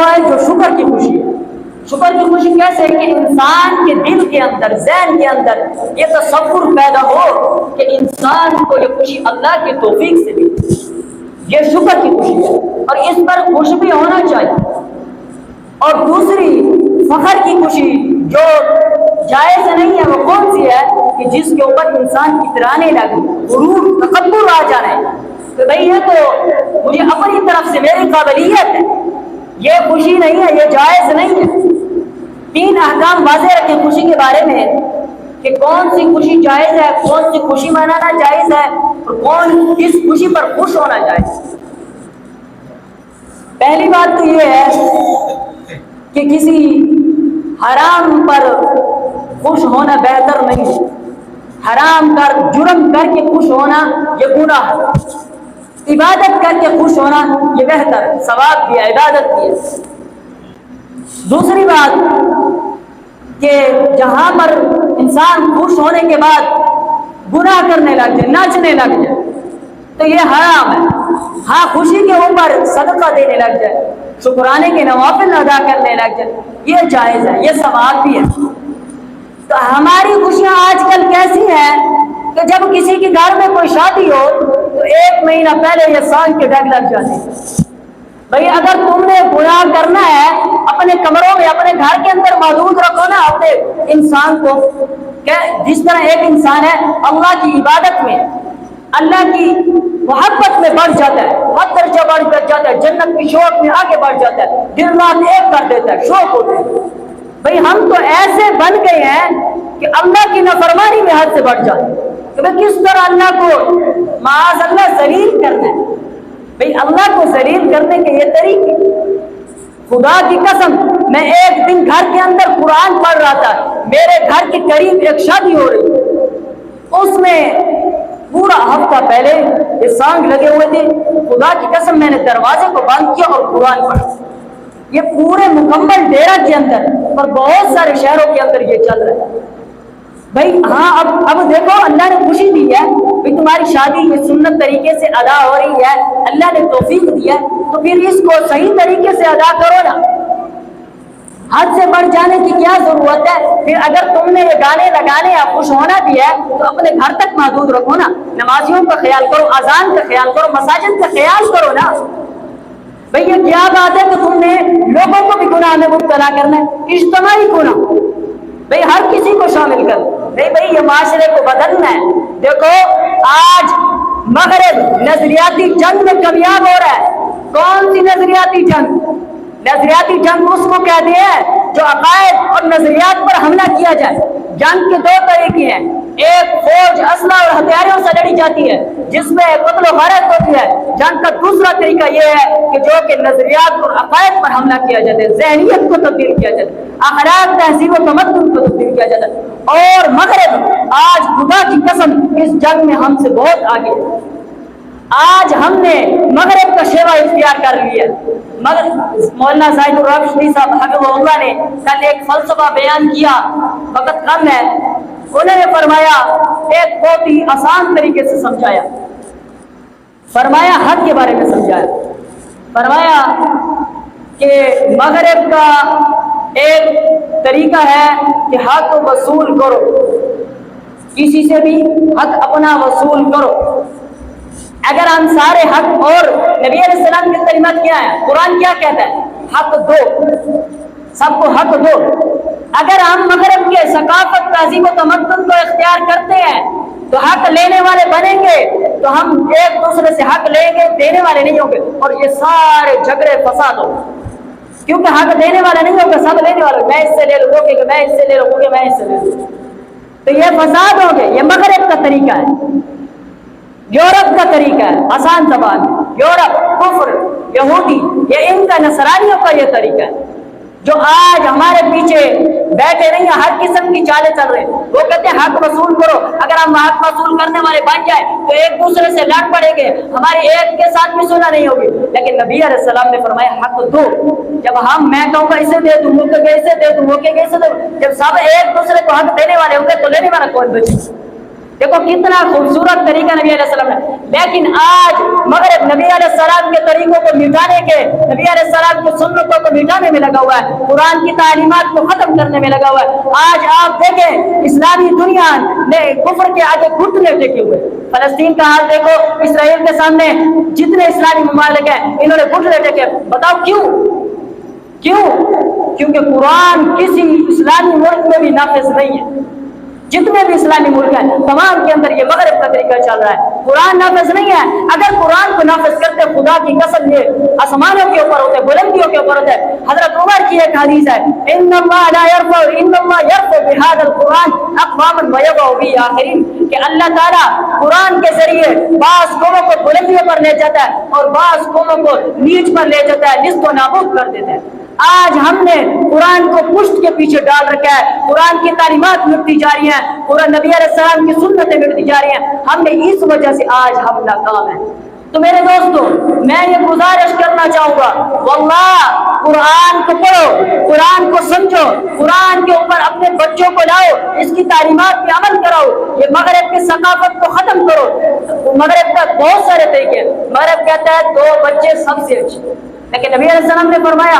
ہے جو شکر کی خوشی ہے۔ شکر کی خوشی کیسے کہ انسان کے دل کے اندر، ذہن کے اندر یہ تصور پیدا ہو کہ انسان کو یہ خوشی اللہ کی توفیق سے ملی، یہ شکر کی خوشی ہے اور اس پر خوش بھی ہونا چاہیے۔ اور دوسری فخر کی خوشی جو جائز نہیں ہے وہ کون سی ہے کہ جس کے اوپر انسان اترانے لگے، غرور، تکبر آ جانا ہے کہ بھئی یہ تو مجھے اپنی طرف سے میری قابلیت ہے، یہ خوشی نہیں ہے، یہ جائز نہیں ہے۔ 3 احکام واضح رکھیں خوشی کے بارے میں کہ کون سی خوشی جائز ہے، کون سی خوشی منانا جائز ہے اور کون کس خوشی پر خوش ہونا جائز ہے۔ پہلی بات تو یہ ہے کہ کسی حرام پر خوش ہونا بہتر نہیں ہے۔ حرام کر، جرم کر کے خوش ہونا یہ گناہ ہے، عبادت کر کے خوش ہونا یہ بہتر ہے، ثواب بھی ہے، عبادت بھی ہے۔ دوسری بات کہ جہاں پر انسان خوش ہونے کے بعد گناہ کرنے لگ جائے، ناچنے لگ جائے تو یہ حرام ہے۔ ہاں خوشی کے اوپر صدقہ دینے لگ جائے، شکرانے کے نوافل ادا کرنے لگ جائے، یہ جائز ہے، یہ ثواب بھی ہے۔ تو ہماری خوشیاں آج کل کیسی ہیں کہ جب کسی کے گھر میں کوئی شادی ہو تو 1 مہینہ پہلے یہ سانگ کے ڈگ لگ جاتے ہیں۔ بھئی اگر تم نے گناہ کرنا ہے اپنے کمروں میں، اپنے گھر کے اندر محدود رکھو نا اپنے انسان کو، کہ جس طرح ایک انسان ہے اللہ کی عبادت میں، اللہ کی محبت میں بڑھ جاتا ہے، ہر درجہ بڑھ جاتا ہے، جنت کی شوق میں آگے بڑھ جاتا ہے، دن رات ایک کر دیتا ہے، شوق ہوتا ہے۔ بھئی ہم تو ایسے بن گئے ہیں کہ اللہ کی نافرمانی میں حد سے بڑھ جاتے ہیں کہ بھئی کس طرح اللہ کو معاذ اللہ ذلیل کرنا ہے۔ بھئی اللہ کو ذلیل کرنے کے یہ طریقے، خدا کی قسم میں ایک دن گھر کے اندر قرآن پڑھ رہا تھا، میرے گھر کے قریب ایک شادی ہو رہی تھی، اس میں پورا ہفتہ پہلے یہ سانگ لگے ہوئے تھے، خدا کی قسم میں نے دروازے کو بند کیا اور قرآن پڑھا۔ یہ پورے مکمل ڈیرہ کے اندر اور بہت سارے شہروں کے اندر یہ چل رہا ہے۔ بھائی ہاں اب دیکھو اللہ نے خوشی دی ہے، بھائی تمہاری شادی یہ سنت طریقے سے ادا ہو رہی ہے، اللہ نے توفیق دی ہے، تو پھر اس کو صحیح طریقے سے ادا کرو نا، حد سے بڑھ جانے کی کیا ضرورت ہے؟ پھر اگر تم نے یہ گانے لگانے یا خوش ہونا بھی ہے تو اپنے گھر تک محدود رکھو نا، نمازیوں کا خیال کرو، اذان کا خیال کرو، مساجد کا خیال کرو نا۔ بھئی یہ کیا بات ہے کہ تم نے لوگوں کو بھی گناہ میں مبتلا کرنا ہے، اجتماعی گناہ، بھئی ہر کسی کو شامل کر، بھئی یہ معاشرے کو بدلنا ہے۔ دیکھو آج مغرب نظریاتی جنگ میں کامیاب ہو رہا ہے۔ کون سی نظریاتی جنگ؟ نظریاتی جنگ اس کو کہتے ہیں جو عقائد اور نظریات پر حملہ کیا جائے۔ جنگ کے 2 طریقے ہیں، ایک فوج اسلحہ اور ہتھیاروں سے لڑی جاتی ہے جس میں قتل و غارت ہوتی ہے۔ جنگ کا دوسرا طریقہ یہ ہے کہ جو کہ نظریات اور عقائد پر حملہ کیا جاتا ہے، ذہنیت کو تبدیل کیا جاتا ہے، اخلاق، تہذیب و تمدن کو تبدیل کیا جاتا ہے۔ اور مغرب آج خدا کی قسم اس جنگ میں ہم سے بہت آگے ہے۔ آج ہم نے مغرب کا شیوا اختیار کر لیا۔ مولانا زاہد الراشدی صاحب حفظہ اللہ نے کل ایک فلسفہ بیان کیا، وقت کم ہے، انہوں نے فرمایا ایک بہت ہی آسان طریقے سے سمجھایا، فرمایا حق کے بارے میں سمجھایا، فرمایا کہ مغرب کا ایک طریقہ ہے کہ حق وصول کرو، کسی سے بھی حق اپنا وصول کرو۔ اگر ہم سارے حق، اور نبی علیہ السلام کی تعلیمات کیا ہے، قرآن کیا کہتا ہے؟ حق دو، سب کو حق دو۔ اگر ہم مغرب کے ثقافت، تہذیب و تمدن کو اختیار کرتے ہیں تو حق لینے والے بنیں گے، تو ہم ایک دوسرے سے حق لیں گے، دینے والے نہیں ہوں گے، اور یہ سارے جھگڑے فساد ہوں گے، کیونکہ حق دینے والا نہیں ہوگا، سب لینے والے، میں اس سے لے لوں گے، میں اس سے لے لوں گے، میں اس سے لے لوں گا، تو یہ فساد ہوں گے۔ یہ مغرب کا طریقہ ہے، یورپ کا طریقہ ہے، آسان زبان ہے، یورپ، کفر، یہودی، یہ ان کا نصرانیوں کا یہ طریقہ ہے جو آج ہمارے پیچھے بیٹھے نہیں ہیں، ہر قسم کی چالیں چل رہے ہیں۔ وہ کہتے ہیں حق وصول کرو، اگر ہم حق وصول کرنے والے بن جائیں تو ایک دوسرے سے لڑ پڑیں گے، ہماری ایک کے ساتھ بھی سنا نہیں ہوگی، لیکن نبی علیہ السلام نے فرمایا حق دو۔ جب میں کہوں گا اسے دے دوں، وہ کہے گا اسے دے دوں، وہ کہے گا اسے دے دوں، جب سب ایک دوسرے کو حق دینے والے ہوں گے تو لینے والا کون بچے؟ دیکھو کتنا خوبصورت طریقہ نبی علیہ السلام نے. لیکن آج مغرب نبی علیہ السلام کے طریقوں کو مٹانے کے، نبی علیہ السلام کی سنتوں کو مٹانے میں لگا ہوا ہے، قرآن کی تعلیمات کو ختم کرنے میں لگا ہوا ہے. آج آپ دیکھیں اسلامی دنیا نے کفر کے آگے گھٹنے ٹیکے ہوئے. فلسطین کا حال دیکھو، اسرائیل کے سامنے جتنے اسلامی ممالک ہیں انہوں نے گھٹنے ٹیکے. بتاؤ کیوں؟ کیونکہ قرآن کسی اسلامی ملک میں بھی نافذ نہیں ہے. جتنے بھی اسلامی ملک ہیں تمام کے اندر یہ مغرب کا طریقہ چل رہا ہے. قرآن نافذ نہیں ہے. اگر قرآن کو نافذ کرتے خدا کی قسم یہ آسمانوں کے اوپر ہوتے، بلندیوں کے اوپر ہوتے. حضرت عمر کی ایک حدیث ہے، ان اللہ لا يرفع بهذا القرآن اقواما ويضع به آخرين، کہ اللہ تعالیٰ قرآن کے ذریعے بعض قوموں کو بلندیوں پر لے جاتا ہے اور بعض قوموں کو نیچ پر لے جاتا ہے، نیست و نابود کر دیتا ہے. آج ہم نے قرآن کو پشت کے پیچھے ڈال رکھا ہے، قرآن کی تعلیمات مٹتی جا رہی ہیں، قرآن نبی علیہ السلام کی سنتیں مٹتی جا رہی ہیں. ہم نے اس وجہ سے آج ہم ناکام ہیں. تو میرے دوستو میں یہ گزارش کرنا چاہوں گا، واللہ قرآن کو پڑھو، قرآن کو سمجھو، قرآن کے اوپر اپنے بچوں کو لاؤ، اس کی تعلیمات پہ عمل کراؤ. یہ مغرب کی ثقافت کو ختم کرو. مغرب کا بہت سارے طریقے، مغرب کہتا ہے 2 بچے سب سے اچھے، لیکن نبی علیہ السلام نے فرمایا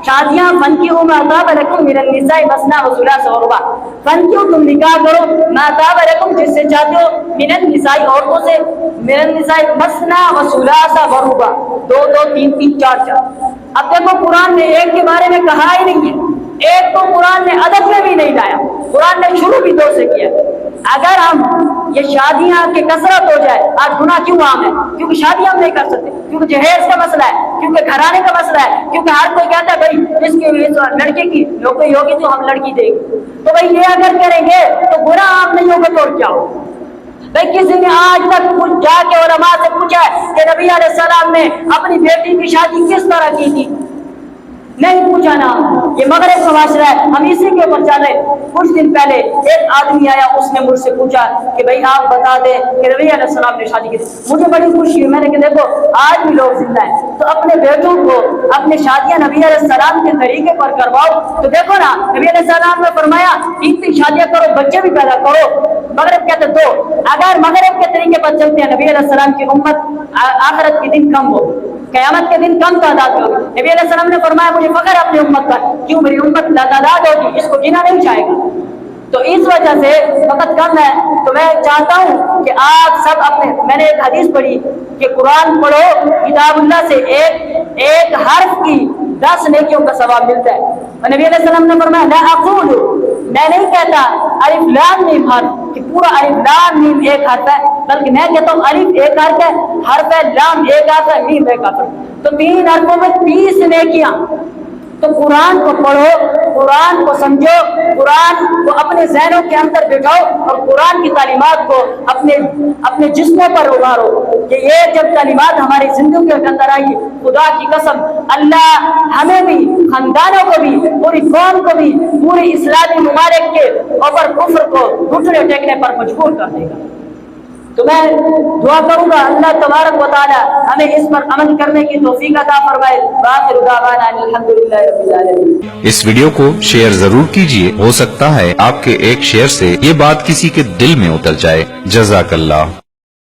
شادیاں فنکحوا ما طاب لکم من النساء مثنی و ثلاث و رباع، فنکحوا تم نکاح کرو ما طاب لکم جس سے چاہتے ہو، من النساء عورتوں سے، من النساء مثنی و ثلاث و رباع 2 2 3 3 4 4. اب دیکھو قرآن نے ایک کے بارے میں کہا ہی نہیں ہے، ایک تو قرآن نے ادب میں بھی نہیں لایا، قرآن نے شروع بھی 2 سے کیا. اگر ہم یہ شادیاں کی کثرت ہو جائے، آج گناہ کیوں عام ہے؟ کیونکہ شادیاں ہم نہیں کر سکتے، کیونکہ جہیز کا مسئلہ ہے، کیونکہ گھرانے کا مسئلہ ہے، کیونکہ ہر کوئی کہتا ہے بھائی اس کی لڑکے کی نوکری ہوگی تو ہم لڑکی دیں گے. تو بھائی یہ اگر کریں گے تو گناہ عام نہیں ہوگا تو اور کیا ہوگا؟ بھائی کسی نے آج تک جا کے علماء سے پوچھا ہے کہ نبی علیہ السلام نے اپنی بیٹی کی شادی کس طرح کی تھی؟ نہیں پوچھا نا. یہ مغرب کا معاشرہ ہے، ہم اسی کے اوپر چل رہے. کچھ دن پہلے ایک آدمی آیا، اس نے مجھ سے پوچھا کہ بھائی آپ بتا دیں کہ نبی علیہ السلام نے شادی کی تھی. مجھے بڑی خوشی ہوئی، میں نے کہا دیکھو آج بھی لوگ زندہ ہیں تو اپنے بیٹوں کو اپنے شادیاں نبی علیہ السلام کے طریقے پر کرواؤ. تو دیکھو نا نبی علیہ السلام نے فرمایا 3 شادیاں کرو، بچے بھی پیدا کرو. مغرب کہتے 2. اگر مغرب کے طریقے پر چلتے ہیں نبی علیہ السلام کی امت آخرت کے دن کم ہوگی، قیامت کے دن کم تعداد میں ہوگی. نبی علیہ السلام نے فرمایا مجھے فخر اپنی امت پر، کیوں میری امت تعداد ہوگی، اس کو گنا نہیں جائے گا. تو اس وجہ سے وقت کم ہے تو میں چاہتا ہوں کہ آپ سب اپنے، میں نے ایک حدیث پڑھی کہ قرآن پڑھو کتاب اللہ سے ایک حرف کی 10 نیکیوں کا ثواب ملتا ہے. اور نبی علیہ السلام نے فرمایا لا اقول، میں نہیں کہتا الف لام میم حرف کہ پورا الف لام میم ایک حرف ہے، بلکہ میں کہتا ہوں الف ایک حرف ہے، حرف ہے، لام ایک حرف ہے، میم ایک حرف ہے. تو 3 حرفوں میں 30 نیکیاں. تو قرآن کو پڑھو، قرآن کو سمجھو، قرآن کو اپنے ذہنوں کے اندر بٹھاؤ اور قرآن کی تعلیمات کو اپنے جسموں پر ابھارو. کہ یہ جب تعلیمات ہماری زندگی کے اندر آئی، خدا کی قسم اللہ ہمیں بھی، خاندانوں کو بھی، پوری قوم کو بھی، پوری اسلامی ممالک کے اوپر کفر کو گھٹنے ٹیکنے پر مجبور کر دے گا. تو میں دعا کروں گا اللہ تبارک و تعالی ہمیں اس پر عمل کرنے کی توفیق عطا فرمائے. وآخر دعوانا الحمدللہ رب العالمین. اس ویڈیو کو شیئر ضرور کیجئے، ہو سکتا ہے آپ کے ایک شیئر سے یہ بات کسی کے دل میں اتر جائے. جزاک اللہ.